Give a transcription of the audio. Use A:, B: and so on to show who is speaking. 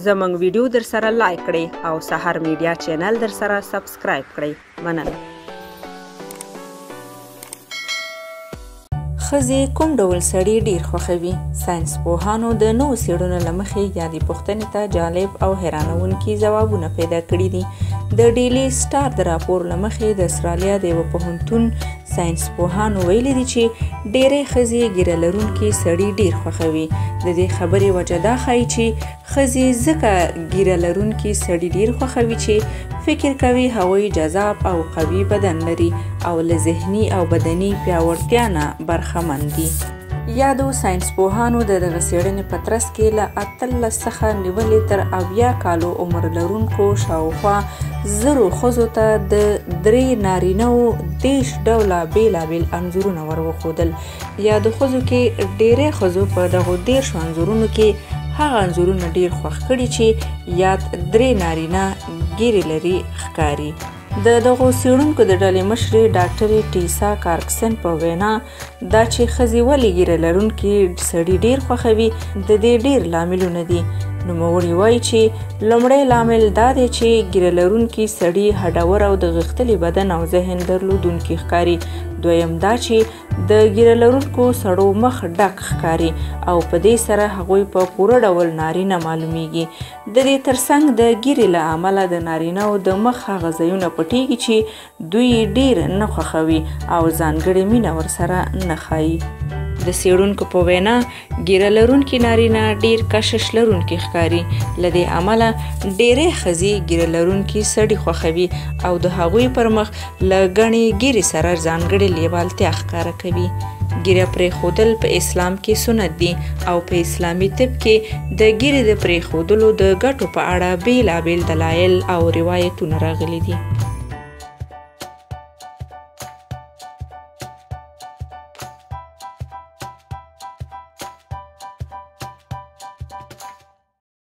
A: زموږ ویډیو در سره لایک کړئ او سحر میډیا چینل در سره سبسکرایب کړئ. مننه. ښځې کوم ډول سړي ډیر خوښوي؟ ساینس پوهانو د نوو څېړنو له مخې یادې پوښتنې ته جالب او حیرانوونکي ځوابونه پیدا کړي دي. د ډیلی سټار د راپور له مخې د استرالیا د یوه پوهنتون ساینس پوهانو ویلي دي چې ډیری ښځې ږیره لرونکي سړي ډیر خوښوي. د دې خبرې وجه دا ښایي چې ښځې ځکه ږیره لرونکي سړي ډیر خوښوي چې فکر کوي هغوی جذاب او قوي بدن لري او له ذهني او بدني پیاوړتیا نه برخمن دي. یادو ساینس پوهانو د دغه څېړنې په ترڅ کې له 18 څخه نیولې تر 80 کالو عمر لرونکو شاوخوا 1000 ښځو ته د 3 نارینه‌و 30 ډوله بېلابېل انځورونه ور وښودل. یادو ښځو کې ډېری ښځو په دغو 30 انځورونو کې هغه انځورونه ډېر خوښ کړي چې یاد 3 نارینه ږیرې لري ښکاري. د دغو څېړونکو د ډلې مشرې ډاکټرې ټیسا کارکسن په وینا دا چې ښځې ولې ږیره لرونکي سړي ډېر خوښوي د دې ډېر لاملونه دي. نوموړي وایي چې لومړی لامل دا دی چې ږیره لرونکي سړي هډور او د غښتلي بدن او ذهن درلودونکي ښکاري. دویم دا چې د ږیره لرونکو سړو مخ ډک ښکاري او په دې سره هغوی په پوره ډول نارینه معلومیږي. د دې ترڅنګ د ږیرې له امله د نارینه‌و د مخ هغه ځایونه پټیږي چې دوی ډیر نه خوښوي او ځانګړې مینه ورسره نه ښایي. د څېړونکو په وینا ږیره لرونکي نارینه ډیر کشش لرونکي ښکاري. له دې امله ډیرې ښځې ږیره لرونکي سړي خوښوي او د هغوی پر مخ له ګڼې ږیرې سره ځانګړې لیوالتیا ښکاره کوي. ږیره پرېښودل په اسلام کې سنت دي او په اسلامي طب کې د ږیرې د پرېښودلو د ګټو په اړه بېلابېل دلایل او روایتونه راغلي دي.